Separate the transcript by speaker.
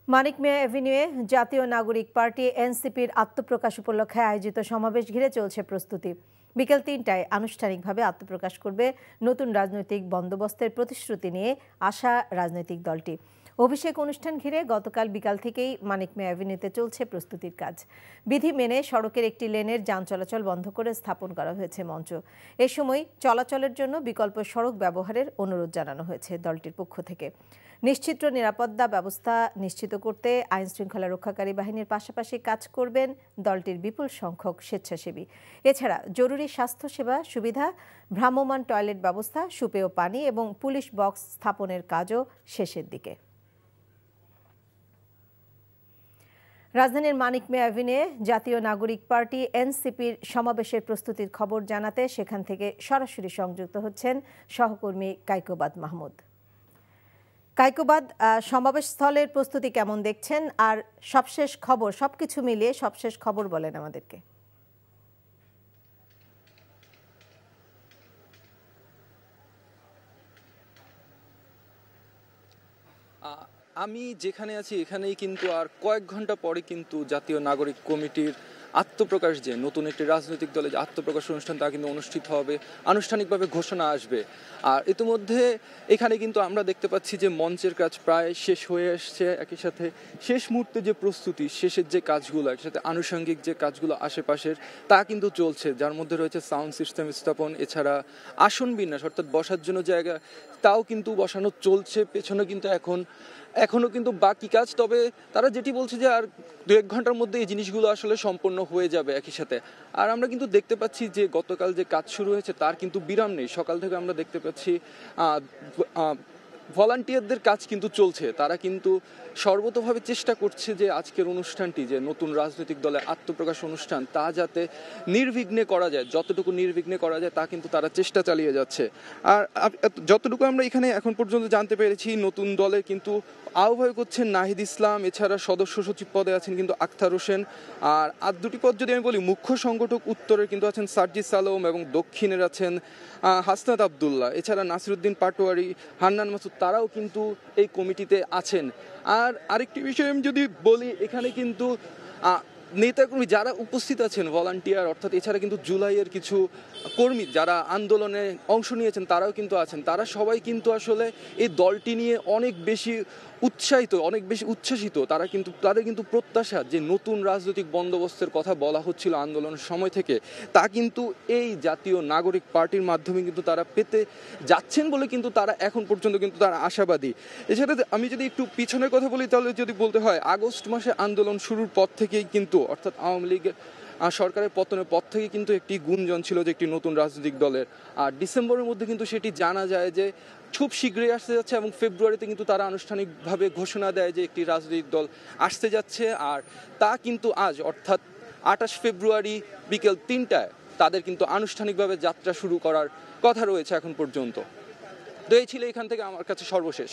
Speaker 1: মানিক মিয়া এভিনিউয়ে জাতীয় নাগরিক পার্টি এনসিপির আত্মপ্রকাশ উপলক্ষে আয়োজিত সমাবেশ ঘিরে চলছে প্রস্তুতি। বিকেল ৩টায় আনুষ্ঠানিকভাবে আত্মপ্রকাশ করবে নতুন রাজনৈতিক বন্দোবস্তের প্রতিশ্রুতি নিয়ে আসা রাজনৈতিক দলটি। অভিষেক অনুষ্ঠান ঘিরে গতকাল বিকাল থেকেই মানিক মিয়া এভিনিউতে চলছে প্রস্তুতির কাজ। বিধি মেনে সড়কের একটি লেনের যান চলাচল বন্ধ করে স্থাপন করা হয়েছে মঞ্চ। এ সময় চলাচলের জন্য বিকল্প সড়ক ব্যবহারের অনুরোধ জানানো হয়েছে দলটির পক্ষ থেকে। নিশ্চিত নিরাপত্তা ব্যবস্থা নিশ্চিত করতে আইনশৃঙ্খলা রক্ষাকারী বাহিনীর পাশাপাশি কাজ করবেন দলটির বিপুল সংখ্যক স্বেচ্ছাসেবী। এছাড়া জরুরি স্বাস্থ্যসেবা সুবিধা, ভ্রাম্যমাণ টয়লেট ব্যবস্থা, সুপেয় পানি এবং পুলিশ বক্স স্থাপনের কাজও শেষের দিকে। রাজধানীর মানিক মিয়া এভিনিউয়ে জাতীয় নাগরিক পার্টি এনসিপির সমাবেশের প্রস্তুতির খবর জানাতে সেখান থেকে সরাসরি সংযুক্ত হচ্ছেন সহকর্মী কাইকোবাদ মাহমুদ। কাইকোবাদ, সমাবেশ স্থলের প্রস্তুতি কেমন দেখছেন, আর সবশেষ খবর, সবকিছু মিলিয়ে সবশেষ খবর বলেন আমাদেরকে।
Speaker 2: আমি যেখানে আছি এখানেই কিন্তু আর কয়েক ঘন্টা পরে কিন্তু জাতীয় নাগরিক কমিটির আত্মপ্রকাশ, যে নতুন একটি রাজনৈতিক দলের যে আত্মপ্রকাশ অনুষ্ঠান, তা কিন্তু অনুষ্ঠিত হবে, আনুষ্ঠানিকভাবে ঘোষণা আসবে। আর ইতিমধ্যে এখানে কিন্তু আমরা দেখতে পাচ্ছি যে মঞ্চের কাজ প্রায় শেষ হয়ে আসছে। একই সাথে শেষ মুহূর্তে যে প্রস্তুতি, শেষের যে কাজগুলো, একই সাথে আনুষঙ্গিক যে কাজগুলো আশেপাশের, তা কিন্তু চলছে, যার মধ্যে রয়েছে সাউন্ড সিস্টেম স্থাপন, এছাড়া আসন বিন্যাস অর্থাৎ বসার জন্য জায়গা, তাও কিন্তু বসানো চলছে। পেছনে কিন্তু এখনও কিন্তু বাকি কাজ, তবে তারা যেটি বলছে যে আর 2-1 ঘন্টার মধ্যে এই জিনিসগুলো আসলে সম্পন্ন হয়ে যাবে একই সাথে। আর আমরা কিন্তু দেখতে পাচ্ছি যে গতকাল যে কাজ শুরু হয়েছে তার কিন্তু বিরাম নেই। সকাল থেকে আমরা দেখতে পাচ্ছি ভলান্টিয়ারদের কাজ কিন্তু চলছে। তারা কিন্তু সর্বতোভাবে চেষ্টা করছে যে আজকের অনুষ্ঠানটি, যে নতুন রাজনৈতিক দলের আত্মপ্রকাশ অনুষ্ঠান, তা যাতে নির্বিঘ্নে করা যায়, যতটুকু নির্বিঘ্নে করা যায় তা কিন্তু তারা চেষ্টা চালিয়ে যাচ্ছে। আর যতটুকু আমরা এখানে এখন পর্যন্ত জানতে পেরেছি, নতুন দলের কিন্তু আহ্বায়ক হচ্ছেন নাহিদ ইসলাম, এছাড়া সদস্য সচিব পদে আছেন কিন্তু আখতার হোসেন। আর দুটি পদ যদি আমি বলি, মুখ্য সংগঠক উত্তরের কিন্তু আছেন সার্জিস আলম এবং দক্ষিণের আছেন হাসনাত আবদুল্লাহ, এছাড়া নাসিরুদ্দিন পাটোয়ারি, হান্নান মাসুদ, তারাও কিন্তু এই কমিটিতে আছেন। আর আরেকটি বিষয় আমি যদি বলি, এখানে কিন্তু নেতাকর্মী যারা উপস্থিত আছেন, ভলান্টিয়ার অর্থাৎ, এছাড়া কিন্তু জুলাইয়ের কিছু কর্মী যারা আন্দোলনে অংশ নিয়েছেন তারাও কিন্তু আছেন। তারা সবাই কিন্তু আসলে এই দলটি নিয়ে অনেক বেশি উৎসাহিত, অনেক বেশি উচ্ছ্বাসিত। তাদের কিন্তু প্রত্যাশা, যে নতুন রাজনৈতিক বন্দোবস্তের কথা বলা হচ্ছিল আন্দোলনের সময় থেকে, তা কিন্তু এই জাতীয় নাগরিক পার্টির মাধ্যমে কিন্তু তারা পেতে যাচ্ছেন বলে কিন্তু তারা এখন পর্যন্ত কিন্তু তারা আশাবাদী। এছাড়া আমি যদি একটু পিছনের কথা বলি, তাহলে যদি বলতে হয়, আগস্ট মাসে আন্দোলন শুরুর পর থেকেই কিন্তু, অর্থাৎ আওয়ামী লীগের সরকারের পতনের পর থেকে কিন্তু একটি গুঞ্জন ছিল যে একটি নতুন রাজনৈতিক দলের। আর ডিসেম্বরের মধ্যে কিন্তু সেটি জানা যায় যে খুব শীঘ্রই আসতে যাচ্ছে, এবং ফেব্রুয়ারিতে কিন্তু তারা আনুষ্ঠানিকভাবে ঘোষণা দেয় যে একটি রাজনৈতিক দল আসতে যাচ্ছে। আর তা কিন্তু আজ, অর্থাৎ 28 ফেব্রুয়ারি বিকেল 3টায় তাদের কিন্তু আনুষ্ঠানিকভাবে যাত্রা শুরু করার কথা রয়েছে এখন পর্যন্ত। তো এই ছিল এখান থেকে আমার কাছে সর্বশেষ।